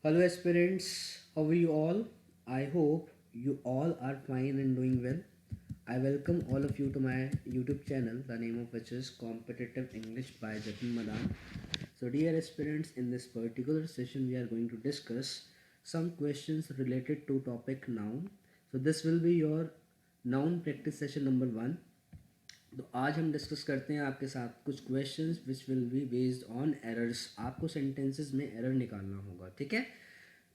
Hello, aspirants. How are you all? I hope you all are fine and doing well. I welcome all of you to my YouTube channel, the name of which is Competitive English by Jatin Madan. So, dear aspirants, in this particular session, we are going to discuss some questions related to topic noun. So, this will be your noun practice session number 1. तो आज हम discuss करते हैं आपके साथ कुछ questions which will be based on errors. आपको sentences में एरर निकालना होगा, ठीक है।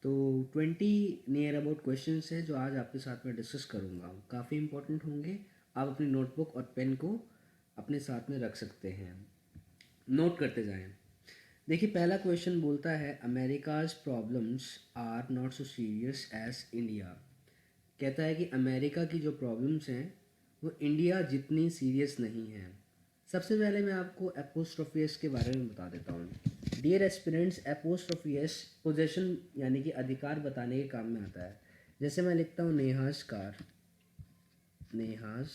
तो 20 नियर अबाउट क्वेश्चंस है जो आज आपके साथ में डिस्कस करूँगा, काफ़ी इंपॉर्टेंट होंगे। आप अपनी नोटबुक और पेन को अपने साथ में रख सकते हैं, नोट करते जाएं। देखिए, पहला क्वेश्चन बोलता है America's problems are not so serious as India. कहता है कि अमेरिका की जो प्रॉब्लम्स हैं वो इंडिया जितनी सीरियस नहीं है। सबसे पहले मैं आपको एपोस्ट्रोफी एस के बारे में बता देता हूँ। Dear aspirants, apostrophe s possession यानी कि अधिकार बताने के काम में आता है। जैसे मैं लिखता हूँ Neha's car, Neha's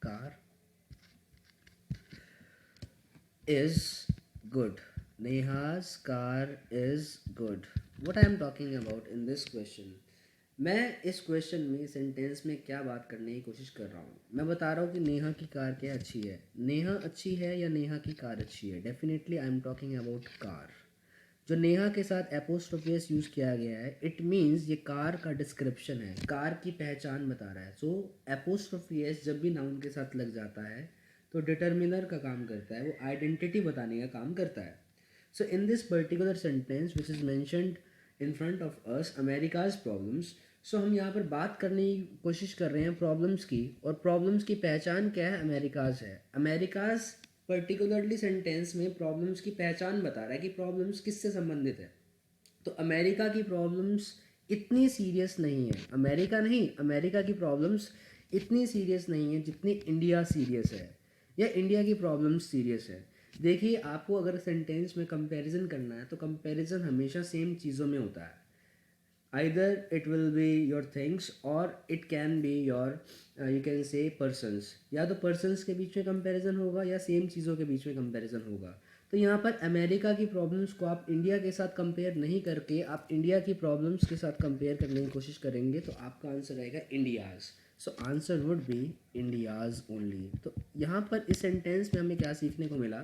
car is good, Neha's car is good. What I am talking about in this question, मैं इस क्वेश्चन में सेंटेंस में क्या बात करने की कोशिश कर रहा हूँ। मैं बता रहा हूँ कि नेहा की कार क्या अच्छी है। नेहा अच्छी है या नेहा की कार अच्छी है? Definitely I am talking about car. जो नेहा के साथ एपोस्ट्रोफियस यूज़ किया गया है, इट मीन्स ये कार का डिस्क्रिप्शन है, कार की पहचान बता रहा है। सो एपोस्ट्रोफियस जब भी नाउन के साथ लग जाता है तो डिटर्मिनर का काम करता है, वो आइडेंटिटी बताने का काम करता है। So in this particular sentence which is mentioned in front of us America's problems. सो हम यहाँ पर बात करने की कोशिश कर रहे हैं प्रॉब्लम्स की, और प्रॉब्लम्स की पहचान क्या है? अमेरिकाज है। अमेरिकाज पर्टिकुलरली सेंटेंस में प्रॉब्लम्स की पहचान बता रहा है कि प्रॉब्लम्स किससे संबंधित है। तो अमेरिका की प्रॉब्लम्स इतनी सीरियस नहीं है, अमेरिका नहीं, अमेरिका की प्रॉब्लम्स इतनी सीरियस नहीं है जितनी इंडिया सीरियस है, या इंडिया की प्रॉब्लम्स सीरियस है। देखिए, आपको अगर सेंटेंस में कंपैरिजन करना है तो कंपैरिजन हमेशा सेम चीज़ों में होता है। either it will be your things or it can be your you can say persons। या तो persons के बीच में कंपैरिजन होगा या सेम चीज़ों के बीच में कंपैरिजन होगा। तो यहाँ पर अमेरिका की प्रॉब्लम्स को आप इंडिया के साथ कंपेयर नहीं करके आप इंडिया की प्रॉब्लम्स के साथ कंपेयर करने की कोशिश करेंगे तो आपका आंसर आएगा India's. So answer would be India's only. तो यहाँ पर इस सेंटेंस में हमें क्या सीखने को मिला?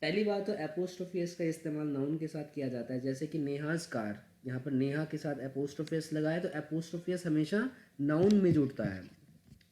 पहली बात तो एपोस्ट्रोफियस का इस्तेमाल नाउन के साथ किया जाता है, जैसे कि नेहाज कार, यहाँ पर नेहा के साथ एपोस्ट्रोफियस लगाए तो एपोस्ट्रोफियस हमेशा नाउन में जुड़ता है।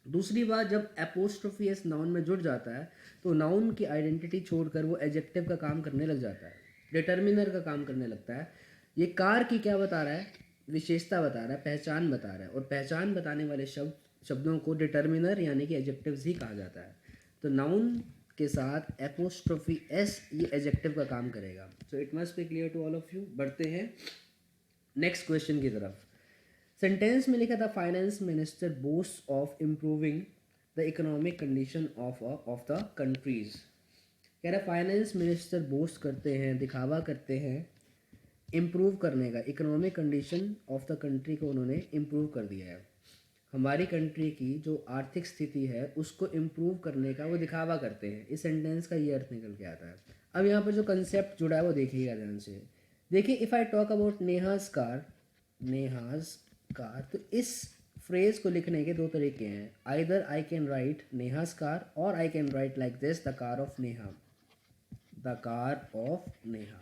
दूसरी बात, जब एपोस्ट्रोफियस नाउन में जुड़ जाता है तो नाउन की आइडेंटिटी छोड़कर वो एडजेक्टिव का काम करने लग जाता है, डिटर्मिनर का काम करने लगता है। ये कार की क्या बता रहा है? विशेषता बता रहा है, पहचान बता रहा है, और पहचान बताने वाले शब्दों को डिटर्मिनर यानी कि एडजेक्टिव्स ही कहा जाता है। तो नाउन के साथ एपोस्ट्रोफी एस ये एडजेक्टिव का काम करेगा। So it must be clear to all of you. बढ़ते हैं नेक्स्ट क्वेश्चन की तरफ। सेंटेंस में लिखा था finance minister boast of improving the economic condition of the countries. कह रहा फाइनेंस मिनिस्टर बोस्ट करते हैं, दिखावा करते हैं इम्प्रूव करने का, economic condition of the country को उन्होंने इम्प्रूव कर दिया है। हमारी कंट्री की जो आर्थिक स्थिति है उसको इम्प्रूव करने का वो दिखावा करते हैं। इस सेंटेंस का ये अर्थ निकल के आता है। अब यहाँ पर जो कंसेप्ट जुड़ा है वो देखिएगा ध्यान से। देखिए, if I talk about Neha's car, Neha's car, तो इस फ्रेज को लिखने के दो तरीके हैं। Either I can write Neha's car और I can write like this the car of Neha, the car of Neha.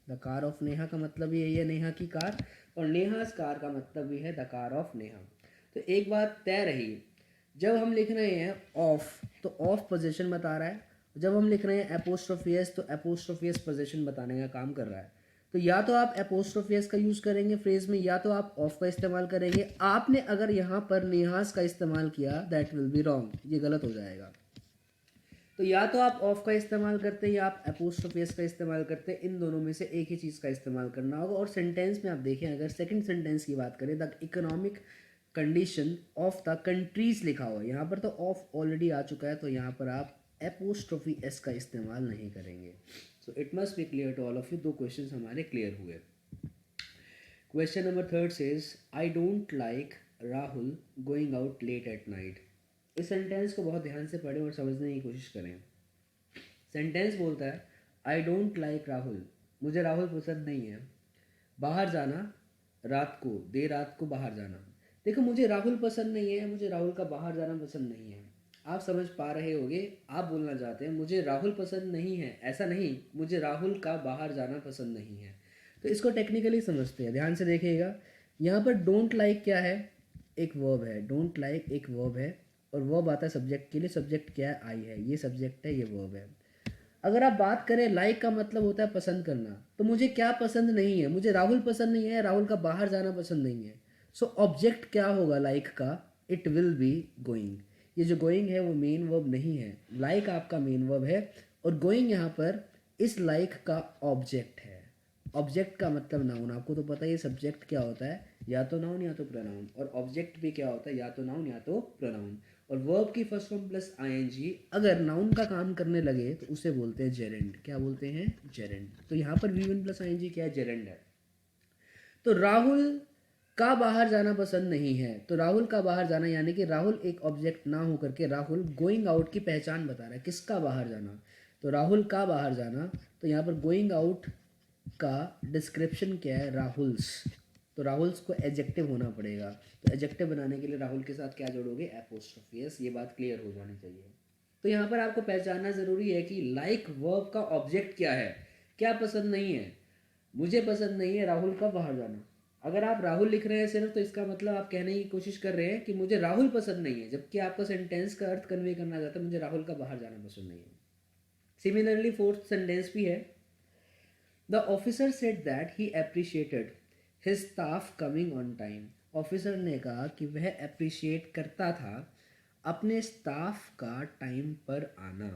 The car of Neha का मतलब यही है नेहा की कार, और नेहाज कार का मतलब भी है द कार ऑफ नेहा। तो एक बात तय रही, जब हम लिख रहे हैं ऑफ तो ऑफ पोजीशन बता रहा है, जब हम लिख रहे हैं एपोस्ट्रोफियस तो एपोस्ट्रोफियस पोजीशन बताने का काम कर रहा है। तो या तो आप एपोस्ट्रोफियस का यूज़ करेंगे फ्रेज में, या तो आप ऑफ का इस्तेमाल करेंगे। आपने अगर यहाँ पर नेहाज का इस्तेमाल किया दैट विल बी रॉन्ग, ये गलत हो जाएगा। तो या तो आप ऑफ का इस्तेमाल करते हैं या आप एपोस्ट्रोफियस का इस्तेमाल करते हैं, इन दोनों में से एक ही चीज़ का इस्तेमाल करना होगा। और सेंटेंस में आप देखें, अगर सेकंड सेंटेंस की बात करें, the economic condition of the countries लिखा हुआ है, यहाँ पर तो ऑफ ऑलरेडी आ चुका है, तो यहाँ पर आप एपोस्ट्रोफी एस का इस्तेमाल नहीं करेंगे। So it must be clear to all of you. दो क्वेश्चन हमारे क्लियर हुए। Question number third says I don't like Rahul going out late at night. इस सेंटेंस को बहुत ध्यान से पढ़ें और समझने की कोशिश करें। सेंटेंस बोलता है आई डोंट लाइक राहुल, मुझे राहुल पसंद नहीं है, बाहर जाना, रात को, देर रात को बाहर जाना। देखो मुझे राहुल पसंद नहीं है, मुझे राहुल का बाहर जाना पसंद नहीं है। आप समझ पा रहे होगे, आप बोलना चाहते हैं मुझे राहुल पसंद नहीं है, ऐसा नहीं, मुझे राहुल का बाहर जाना पसंद नहीं है। तो इसको टेक्निकली समझते हैं, ध्यान से देखिएगा। यहाँ पर डोंट लाइक क्या है, एक वर्ब है। डोंट लाइक एक वर्ब है और वर्ब आता है सब्जेक्ट के लिए। सब्जेक्ट क्या है, आई है, ये सब्जेक्ट है, ये वर्ब है। अगर आप बात करें लाइक का मतलब होता है पसंद करना, तो मुझे क्या पसंद नहीं है, मुझे राहुल पसंद नहीं है, राहुल का बाहर जाना पसंद नहीं है। सो ऑब्जेक्ट क्या होगा लाइक का, इट विल बी गोइंग। ये जो गोइंग है वो मेन वर्ब नहीं है, लाइक आपका मेन वर्ब है और गोइंग यहाँ पर इस लाइक का ऑब्जेक्ट है। ऑब्जेक्ट का मतलब नाउन, आपको तो पता ही है सब्जेक्ट क्या होता है, या तो नाउन या तो प्रोनाउन, और ऑब्जेक्ट भी क्या होता है, या तो नाउन या तो प्रोनाउन। और वर्ब की फर्स्ट फॉर्म प्लस आईएनजी अगर नाउन का काम करने लगे तो उसे बोलते हैं जेरेंड। क्या बोलते हैं, जेरेंड। तो यहाँ पर वी1 प्लस आईएनजी क्या है, जेरेंड है। तो राहुल का बाहर जाना पसंद नहीं है, तो राहुल का बाहर जाना यानी कि राहुल एक ऑब्जेक्ट ना हो करके राहुल गोइंग आउट की पहचान बता रहा है, किसका बाहर जाना। तो राहुल का बाहर जाना, तो यहाँ पर गोइंग आउट का डिस्क्रिप्शन क्या है, राहुल्स। तो राहुल्स को एडजेक्टिव होना पड़ेगा, तो एडजेक्टिव बनाने के लिए राहुल के साथ क्या जोड़ोगे, एपोस्ट्रोफी एस। ये बात क्लियर हो जानी चाहिए। तो यहाँ पर आपको पहचानना ज़रूरी है कि लाइक वर्ब का ऑब्जेक्ट क्या है, क्या पसंद नहीं है। मुझे पसंद नहीं है राहुल का बाहर जाना। अगर आप राहुल लिख रहे हैं सिर्फ, तो इसका मतलब आप कहने की कोशिश कर रहे हैं कि मुझे राहुल पसंद नहीं है, जबकि आपका सेंटेंस का अर्थ कन्वे करना चाहता है मुझे राहुल का बाहर जाना पसंद नहीं है। सिमिलरली फोर्थ सेंटेंस भी है, the officer said that he appreciated his staff coming on time. Officer ने कहा कि वह अप्रिशिएट करता था अपने स्टाफ का टाइम पर आना।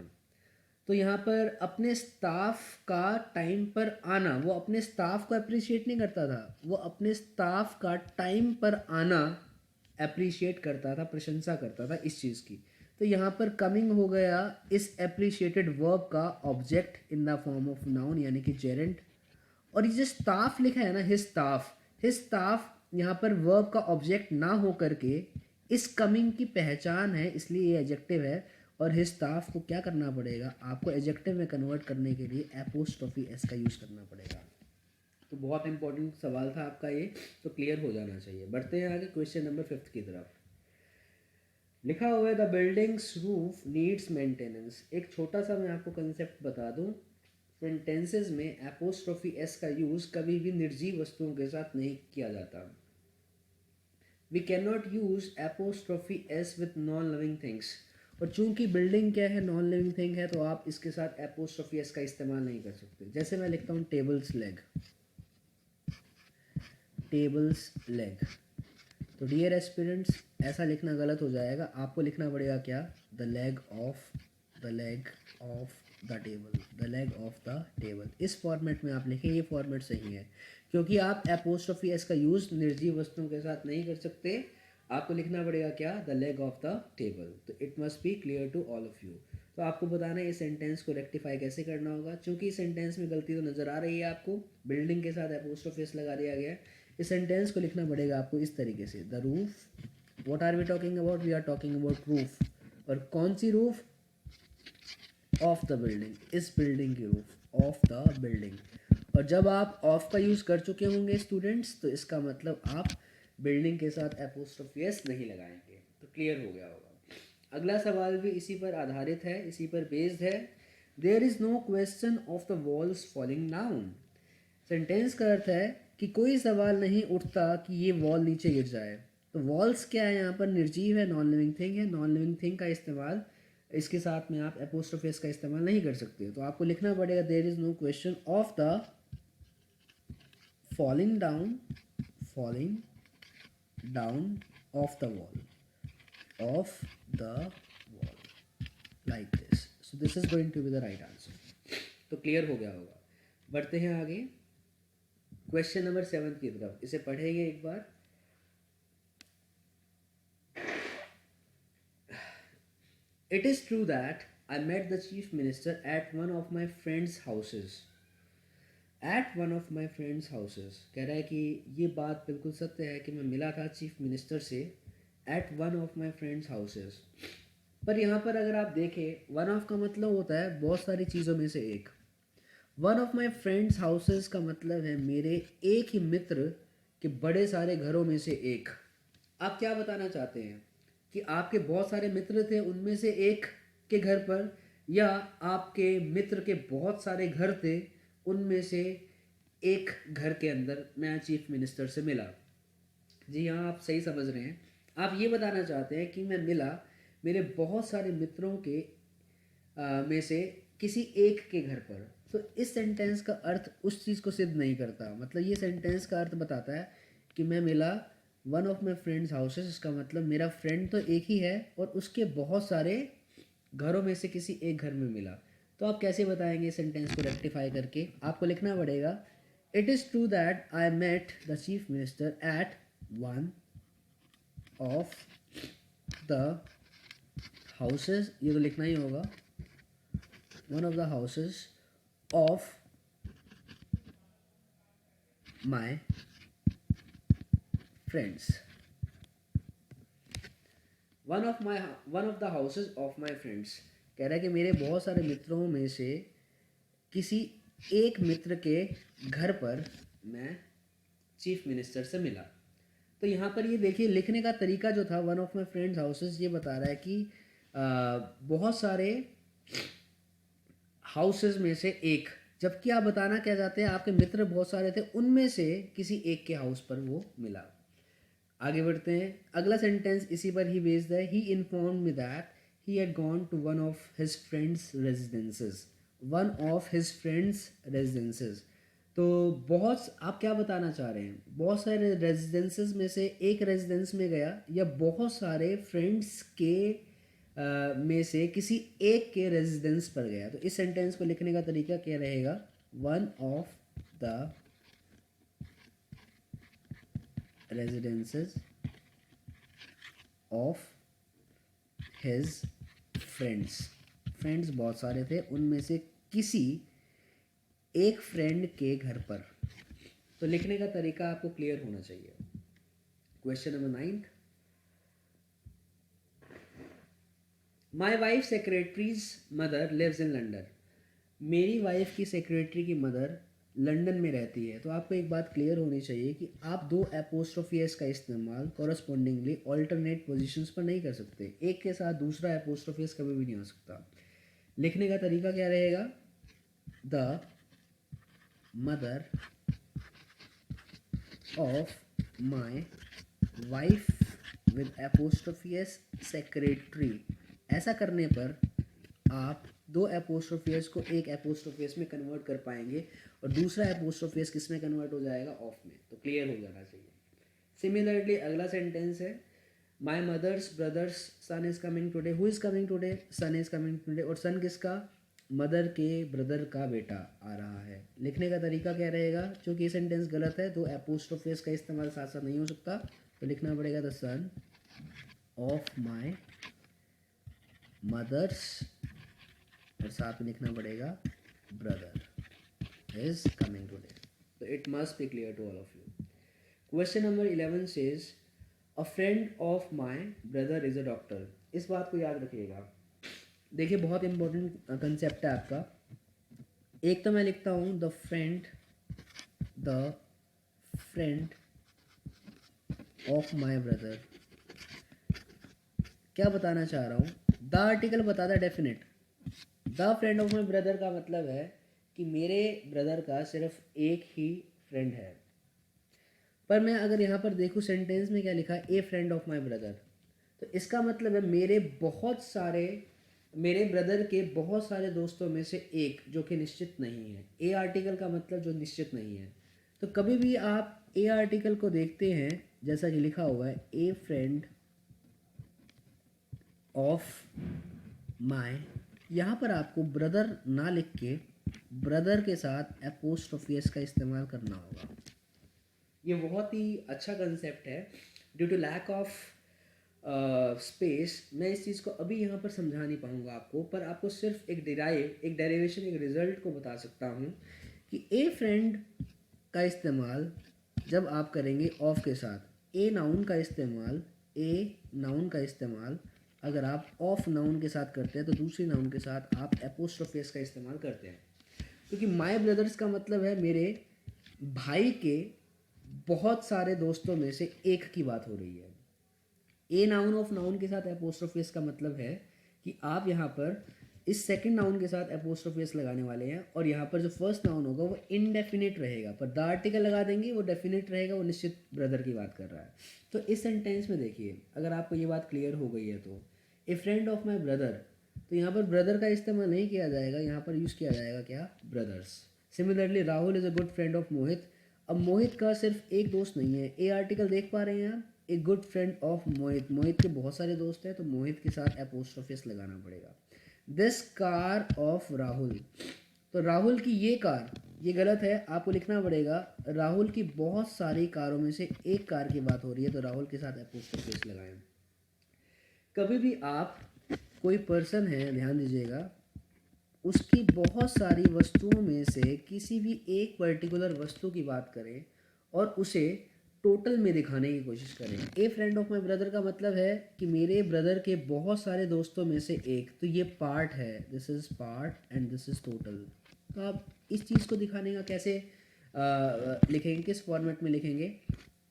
तो यहाँ पर अपने स्टाफ का टाइम पर आना, वो अपने स्टाफ को अप्रिशिएट नहीं करता था, वो अपने स्टाफ का टाइम पर आना अप्रिशिएट करता था, प्रशंसा करता था इस चीज़ की। तो यहाँ पर कमिंग हो गया इस अप्रिशिएटेड वर्ब का object in the form of noun यानी कि जेरेंट। और ये जो स्टाफ लिखा है ना, हिज स्टाफ यहाँ पर वर्ब का ऑब्जेक्ट ना हो करके इस कमिंग की पहचान है, इसलिए ये एडजेक्टिव है। और हिज स्टाफ को क्या करना पड़ेगा, आपको एडजेक्टिव में कन्वर्ट करने के लिए एपोस्ट्रोफी एस का यूज़ करना पड़ेगा। तो बहुत इंपॉर्टेंट सवाल था आपका ये, तो क्लियर हो जाना चाहिए। बढ़ते हैं आगे क्वेश्चन नंबर 5 की तरफ। लिखा हुआ है the buildings roof needs maintenance. एक छोटा सा मैं आपको कंसेप्ट बता दूं, सेंटेंसेस में एपोस्ट्रोफी एस का यूज़ कभी भी निर्जीव वस्तुओं के साथ नहीं किया जाता। We can not use apostrophe s with non living things. और चूंकि बिल्डिंग क्या है, नॉन लिविंग थिंग है, तो आप इसके साथ एपोस्ट्रोफी एस का इस्तेमाल नहीं कर सकते। जैसे मैं लिखता हूँ टेबल्स लेग, टेबल्स लेग, तो डियर एस्पिरेंट्स ऐसा लिखना गलत हो जाएगा। आपको लिखना पड़ेगा क्या, the leg of, the leg of the table, the leg of the table. इस फॉर्मेट में आप लिखें, ये फॉर्मेट सही है, क्योंकि आप एपोस्ट्रोफी एस का यूज़ निर्जीव वस्तुओं के साथ नहीं कर सकते। आपको लिखना पड़ेगा क्या, the leg of the table. तो it must be clear to all of you. तो आपको बताना है इस सेंटेंस को रेक्टिफाई कैसे करना होगा। चूंकि इस सेंटेंस में गलती तो नज़र आ रही है आपको, बिल्डिंग के साथ एपोस्ट्रोफी एस लगा दिया गया है। इस सेंटेंस को लिखना पड़ेगा आपको इस तरीके से, the roof, what are we talking about, we are talking about roof. और कौन सी रूफ, ऑफ द बिल्डिंग, इस बिल्डिंग की रूफ, ऑफ द बिल्डिंग। और जब आप ऑफ का यूज़ कर चुके होंगे स्टूडेंट्स, तो इसका मतलब आप बिल्डिंग के साथ एपोस्ट्रोफी एस नहीं लगाएंगे। तो क्लियर हो गया होगा। अगला सवाल भी इसी पर आधारित है, इसी पर बेस्ड है। There is no question of the walls falling down. Sentence का अर्थ है कि कोई सवाल नहीं उठता कि ये वॉल नीचे गिर जाए। तो वॉल्स क्या है, यहाँ पर निर्जीव है, नॉन लिविंग थिंग है। नॉन लिविंग थिंग का इस्तेमाल, इसके साथ में आप एपोस्ट्रोफी एस का इस्तेमाल नहीं कर सकते। तो आपको लिखना पड़ेगा there is no question of the falling down, falling down of the wall, of the wall, like this. So this is going to be the right answer. तो क्लियर हो गया होगा। बढ़ते हैं आगे क्वेश्चन नंबर 7 की तरफ, इसे पढ़ेंगे एक बार। It is true that I met the chief minister at one of my friends' houses. At one of my friends' houses कह रहा है कि ये बात बिल्कुल सत्य है कि मैं मिला था चीफ मिनिस्टर से at one of my friends' houses। पर यहाँ पर अगर आप देखें, वन ऑफ का मतलब होता है बहुत सारी चीज़ों में से एक। One of my friends houses का मतलब है मेरे एक ही मित्र के बड़े सारे घरों में से एक। आप क्या बताना चाहते हैं कि आपके बहुत सारे मित्र थे उनमें से एक के घर पर, या आपके मित्र के बहुत सारे घर थे उनमें से एक घर के अंदर मैं चीफ मिनिस्टर से मिला? जी हाँ, आप सही समझ रहे हैं। आप ये बताना चाहते हैं कि मैं मिला मेरे बहुत सारे मित्रों के में से किसी एक के घर पर। तो इस सेंटेंस का अर्थ उस चीज़ को सिद्ध नहीं करता। मतलब ये सेंटेंस का अर्थ बताता है कि मैं मिला one of my friends houses, इसका मतलब मेरा फ्रेंड तो एक ही है और उसके बहुत सारे घरों में से किसी एक घर में मिला। तो आप कैसे बताएंगे इस सेंटेंस को रेक्टिफाई करके? आपको लिखना पड़ेगा, it is true that I met the chief minister at one of the houses, ये तो लिखना ही होगा, one of the houses of my friends, one of the houses of my friends। कह रहा है कि मेरे बहुत सारे मित्रों में से किसी एक मित्र के घर पर मैं चीफ मिनिस्टर से मिला। तो यहाँ पर ये देखिए लिखने का तरीका जो था, one of my friends houses, ये बता रहा है कि बहुत सारे हाउसेस में से एक, जबकि आप बताना क्या चाहते हैं आपके मित्र बहुत सारे थे उनमें से किसी एक के हाउस पर वो मिला। आगे बढ़ते हैं, अगला सेंटेंस इसी पर ही बेस्ड है। He inform me that he had gone to one of his friends residences. One of his friends residences, तो बहुत, आप क्या बताना चाह रहे हैं? बहुत सारे रेजिडेंसेस में से एक रेजिडेंस में गया, या बहुत सारे फ्रेंड्स के में से किसी एक के रेजिडेंस पर गया? तो इस सेंटेंस को लिखने का तरीका क्या रहेगा? One of the residences of his friends. Friends बहुत सारे थे, उनमें से किसी एक फ्रेंड के घर पर। तो लिखने का तरीका आपको क्लियर होना चाहिए। Question number 9, my wife secretary's mother lives in London. मेरी वाइफ की सेक्रेटरी की मदर लंदन में रहती है। तो आपको एक बात क्लियर होनी चाहिए कि आप दो एपोस्ट्रोफी एस का इस्तेमाल कॉरस्पॉन्डिंगली ऑल्टरनेट पोजीशंस पर नहीं कर सकते। एक के साथ दूसरा एपोस्ट्रोफी एस कभी भी नहीं हो सकता। लिखने का तरीका क्या रहेगा? The mother of my wife with apostrophe S secretary. ऐसा करने पर आप दो एपोस्ट्रोफियस को एक एपोस्ट्रोफियस में कन्वर्ट कर पाएंगे और दूसरा एपोस्ट्रोफियस किस में कन्वर्ट हो जाएगा? ऑफ में। तो क्लियर हो जाना चाहिए। सिमिलरली अगला सेंटेंस है, my mother's brother's son is coming today. Who is coming today? Son is coming today. और सन किसका? मदर के ब्रदर का बेटा आ रहा है। लिखने का तरीका क्या रहेगा? क्योंकि ये सेंटेंस गलत है तो एपोस्ट्रोफियस का इस्तेमाल साथ साथ नहीं हो सकता, तो लिखना पड़ेगा the son of my mother's, और साथ में लिखना पड़ेगा ब्रदर इज कमिंग टुडे। तो it must be clear to all of you. Question number 11 says a friend of my brother is a doctor. इस बात को याद रखिएगा। देखिए बहुत इंपॉर्टेंट कंसेप्ट है आपका। एक तो मैं लिखता हूँ the friend of my brother. क्या बताना चाह रहा हूँ? द आर्टिकल बताता है definite. The friend of my brother का मतलब है कि मेरे ब्रदर का सिर्फ एक ही फ्रेंड है। पर मैं अगर यहाँ पर देखूँ सेंटेंस में क्या लिखा है? ए फ्रेंड ऑफ माई ब्रदर। तो इसका मतलब है मेरे ब्रदर के बहुत सारे दोस्तों में से एक, जो कि निश्चित नहीं है। ए आर्टिकल का मतलब जो निश्चित नहीं है। तो कभी भी आप ए आर्टिकल को देखते हैं जैसा कि लिखा हुआ है, ए फ्रेंड ऑफ माई, यहाँ पर आपको ब्रदर ना लिख के ब्रदर के साथ एपोस्ट्रोफी एस का इस्तेमाल करना होगा। ये बहुत ही अच्छा कंसेप्ट है। Due to lack of space मैं इस चीज़ को अभी यहाँ पर समझा नहीं पाऊँगा आपको, पर आपको सिर्फ एक डेरिवेशन, एक रिजल्ट को बता सकता हूँ कि ए फ्रेंड का इस्तेमाल जब आप करेंगे ऑफ के साथ, ए नाउन का इस्तेमाल अगर आप ऑफ नाउन के साथ करते हैं तो दूसरी नाउन के साथ आप एपोस्ट्रोफी एस का इस्तेमाल करते हैं। क्योंकि माय ब्रदर्स का मतलब है मेरे भाई के बहुत सारे दोस्तों में से एक की बात हो रही है। ए नाउन ऑफ नाउन के साथ एपोस्ट्रोफी का मतलब है कि आप यहाँ पर इस सेकंड नाउन के साथ एपोस्ट्रोफी लगाने वाले हैं, और यहाँ पर जो फर्स्ट नाउन होगा वो इनडेफिनेट रहेगा, पर द आर्टिकल लगा देंगे वो डेफिनेट रहेगा, वो निश्चित ब्रदर की बात कर रहा है। तो इस सेंटेंस में देखिए, अगर आपको ये बात क्लियर हो गई है तो ए फ्रेंड ऑफ माई ब्रदर, तो यहाँ पर ब्रदर का इस्तेमाल नहीं किया जाएगा, यहाँ पर यूज़ किया जाएगा क्या, brothers. Similarly Rahul is a good friend of Mohit. अब मोहित का सिर्फ एक दोस्त नहीं है, ए आर्टिकल देख पा रहे हैं आप, ए गुड फ्रेंड ऑफ मोहित, मोहित के बहुत सारे दोस्त हैं, तो मोहित के साथ एपोस्ट्रोफिस लगाना पड़ेगा। दिस कार ऑफ राहुल, तो राहुल की ये कार, ये गलत है, आपको लिखना पड़ेगा राहुल की बहुत सारी कारों में से एक कार की बात हो रही है, तो राहुल के साथ एपोस्ट्रोफिस लगाएं। कभी भी आप कोई पर्सन है, ध्यान दीजिएगा, उसकी बहुत सारी वस्तुओं में से किसी भी एक पर्टिकुलर वस्तु की बात करें और उसे टोटल में दिखाने की कोशिश करें। ए फ्रेंड ऑफ माई ब्रदर का मतलब है कि मेरे ब्रदर के बहुत सारे दोस्तों में से एक, तो ये पार्ट है, this is part and this is total. तो आप इस चीज़ को दिखाने का कैसे लिखेंगे, किस फॉर्मेट में लिखेंगे,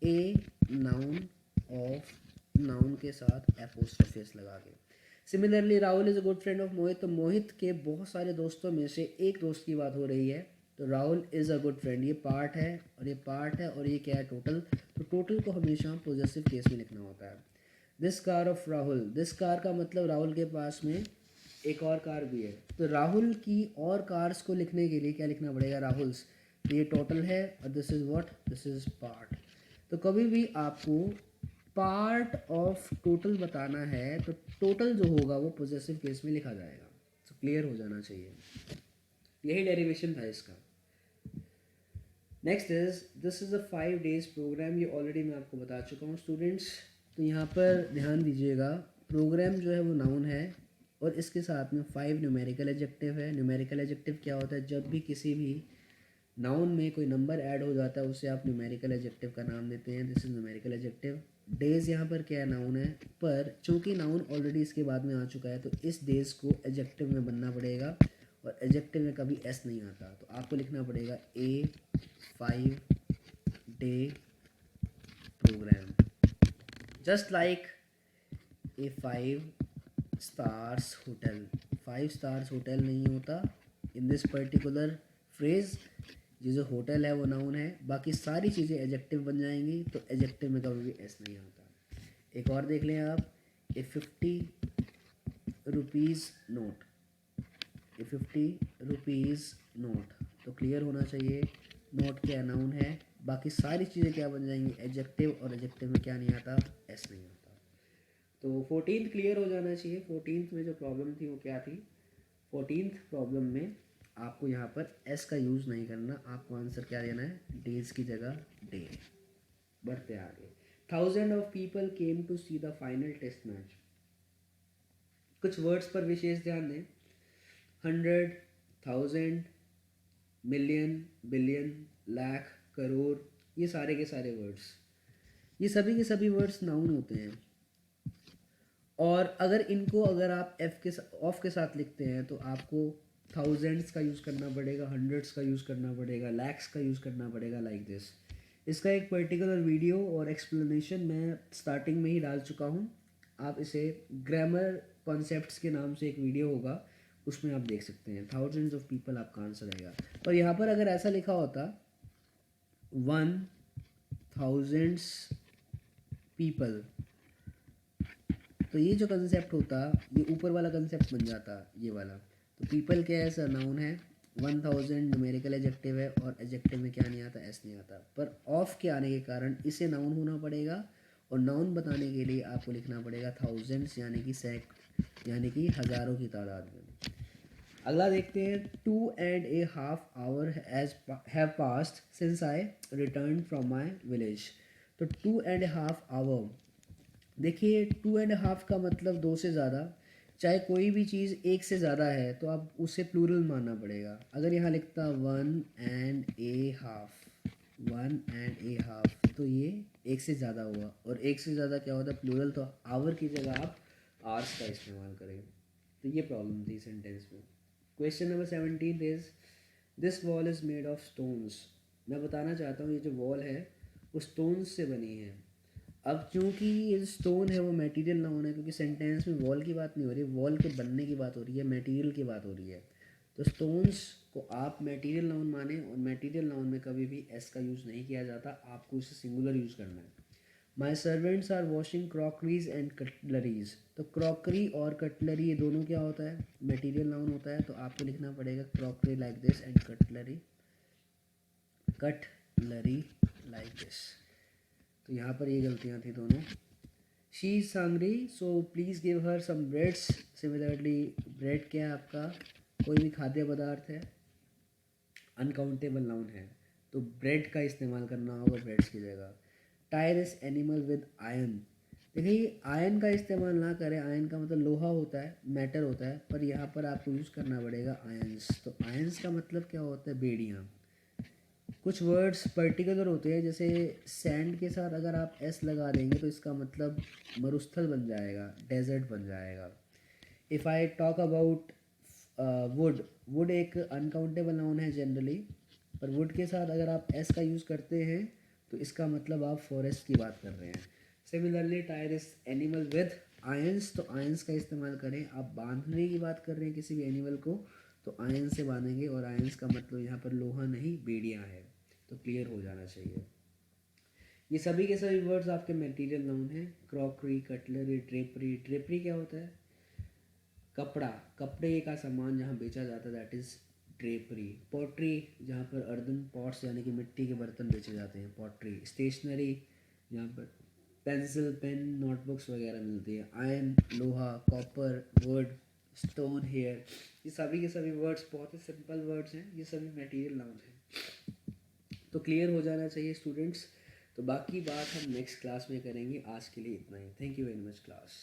ए नाउन ऑफ नाउन के साथ एपोस्ट्रोफिस लगा के। Similarly Rahul is a good friend of Mohit, तो मोहित के बहुत सारे दोस्तों में से एक दोस्त की बात हो रही है, तो Rahul is a good friend, ये पार्ट है और ये पार्ट है और ये क्या है, टोटल। तो टोटल को हमेशा पॉजेसिव केस में लिखना होता है। This car of Rahul, this car का मतलब राहुल के पास में एक और कार भी है, तो राहुल की और कार्स को लिखने के लिए क्या लिखना पड़ेगा, राहुल्स। तो ये टोटल है और this is what, this is part. तो कभी भी आपको पार्ट ऑफ टोटल बताना है तो टोटल जो होगा वो पॉजेसिव केस में लिखा जाएगा। तो क्लियर हो जाना चाहिए, यही डेरिवेशन था इसका। Next is this is a 5 days programme, ये ऑलरेडी मैं आपको बता चुका हूँ स्टूडेंट्स। तो यहाँ पर ध्यान दीजिएगा, प्रोग्राम जो है वो नाउन है और इसके साथ में 5 न्यूमेरिकल एडजेक्टिव है। न्यूमेरिकल एडजेक्टिव क्या होता है, जब भी किसी भी नाउन में कोई नंबर ऐड हो जाता है उसे आप न्यूमेरिकल एडजेक्टिव का नाम देते हैं, this is numerical adjective. Days यहाँ पर क्या नाउन है, पर चूंकि नाउन ऑलरेडी इसके बाद में आ चुका है तो इस डेज को एडजेक्टिव में बनना पड़ेगा, और एडजेक्टिव में कभी एस नहीं आता, तो आपको लिखना पड़ेगा a 5 day programme, just like a 5 stars hotel. 5 stars hotel नहीं होता इन दिस पर्टिकुलर फ्रेज, ये जो होटल है वो नाउन है, बाकी सारी चीज़ें एडजेक्टिव बन जाएंगी, तो एडजेक्टिव में कभी भी एस नहीं आता। एक और देख लें आप, ए 50 रुपीज़ नोट, ए 50 रुपीज़ नोट, तो क्लियर होना चाहिए, नोट क्या नाउन है, बाकी सारी चीज़ें क्या बन जाएंगी, एडजेक्टिव, और एडजेक्टिव में क्या नहीं आता, एस नहीं आता। तो 14th क्लियर हो जाना चाहिए। 14th में जो प्रॉब्लम थी वो क्या थी, 14th प्रॉब्लम में आपको यहाँ पर एस का यूज़ नहीं करना, आपको आंसर क्या देना है, डेज की जगह डे। बढ़ते आगे, 1000 of people came to see the final test match. कुछ वर्ड्स पर विशेष ध्यान दें, 100, 1000, मिलियन, बिलियन, लाख, करोड़, ये सारे के सारे वर्ड्स, ये सभी के सभी वर्ड्स नाउन होते हैं, और अगर आप ऑफ के साथ लिखते हैं तो आपको थाउजेंड्स का यूज़ करना पड़ेगा, हंड्रेड्स का यूज़ करना पड़ेगा, लैक्स का यूज़ करना पड़ेगा, लाइक दिस। इसका एक पर्टिकुलर वीडियो और एक्सप्लेनेशन मैं स्टार्टिंग में ही डाल चुका हूँ, आप इसे ग्रामर कॉन्सेप्ट्स के नाम से एक वीडियो होगा, उसमें आप देख सकते हैं। थाउजेंड्स ऑफ पीपल आपका आंसर आएगा, और यहाँ पर अगर ऐसा लिखा होता 1000 पीपल, तो ये जो कंसेप्ट होता, ये ऊपर वाला कंसेप्ट बन जाता, ये वाला। तो पीपल क्या है सर, नाउन है, 1000 न्यूमेरिकल एडजेक्टिव है, और एडजेक्टिव में क्या नहीं आता, एस नहीं आता, पर ऑफ के आने के कारण इसे नाउन होना पड़ेगा, और नाउन बताने के लिए आपको लिखना पड़ेगा थाउजेंड्स, यानी कि यानी कि हज़ारों की तादाद में। अगला देखते हैं, 2.5 hours have passed since I return from my village. तो 2.5 hour, देखिए 2.5 का मतलब 2 से ज़्यादा, चाहे कोई भी चीज़ एक से ज़्यादा है तो आप उसे प्लूरल मानना पड़ेगा। अगर यहाँ लिखता 1.5, 1.5, तो ये एक से ज़्यादा हुआ, और एक से ज़्यादा क्या होता है, प्लूरल, तो आवर की जगह आप आवर्स का इस्तेमाल करें। तो ये प्रॉब्लम थी सेंटेंस में। Question number 17 is this wall is made of stones. मैं बताना चाहता हूँ ये जो वॉल है वो स्टोन्स से बनी है। अब क्योंकि ये स्टोन है वो मटेरियल नाउन है, क्योंकि सेंटेंस में वॉल की बात नहीं हो रही, वॉल के बनने की बात हो रही है, मटेरियल की बात हो रही है। तो स्टोन्स को आप मटेरियल नाउन माने, और मटेरियल नाउन में कभी भी एस का यूज़ नहीं किया जाता, आपको इसे सिंगुलर यूज़ करना है। My servants are washing crockeries and cutleries. तो क्रॉकरी और कटलरी ये दोनों क्या होता है, मटेरियल नाउन होता है। तो आपको लिखना पड़ेगा crockery like this and cutlery like this. तो यहाँ पर ये गलतियाँ थी दोनों। She is hungry so please give her some breads. Similarly bread क्या है आपका, कोई भी खाद्य पदार्थ है, अनकाउंटेबल नाउन है, तो ब्रेड का इस्तेमाल करना होगा ब्रेड्स की जगह। टायर इस एनिमल विद आयन। देखिए आयन का इस्तेमाल ना करें, आयन का मतलब लोहा होता है, मैटर होता है, पर यहाँ पर आपको यूज़ करना पड़ेगा आयंस। तो आयंस का मतलब क्या होता है, बेड़ियाँ। कुछ वर्ड्स पर्टिकुलर होते हैं, जैसे सैंड के साथ अगर आप एस लगा देंगे तो इसका मतलब मरुस्थल बन जाएगा, डेजर्ट बन जाएगा। If I talk about would, would एक अनकाउंटेबल नाउन है जनरली, पर वुड के साथ अगर आप एस का यूज़ करते हैं तो इसका मतलब आप फॉरेस्ट की बात कर रहे हैं। Similarly tyre is animal with ions, तो आयंस का इस्तेमाल करें। आप बांधने की बात कर रहे हैं किसी भी एनिमल को तो आयन से बांधेंगे, और आयंस का मतलब यहाँ पर लोहा नहीं बेड़ियाँ है। तो क्लियर हो जाना चाहिए। ये सभी के सभी वर्ड्स आपके मटेरियल नाउन हैं। Crockery, cutlery, drapery. ड्रेपरी क्या होता है, कपड़ा, कपड़े का सामान जहाँ बेचा जाता है दैट इज़ ड्रेपरी। पॉटरी, जहाँ पर अर्दन पॉट्स यानी कि मिट्टी के बर्तन बेचे जाते हैं, पॉटरी। स्टेशनरी, जहाँ पर पेंसिल, पेन, नोटबुक्स वगैरह मिलती है। आयरन, लोहा, कॉपर, वुड, स्टोन, हेयर। ये सभी के सभी वर्ड्स बहुत ही सिंपल वर्ड्स हैं, ये सभी मटेरियल नाउन हैं। तो क्लियर हो जाना चाहिए स्टूडेंट्स। तो बाकी बात हम नेक्स्ट क्लास में करेंगे। आज के लिए इतना ही। Thank you very much class.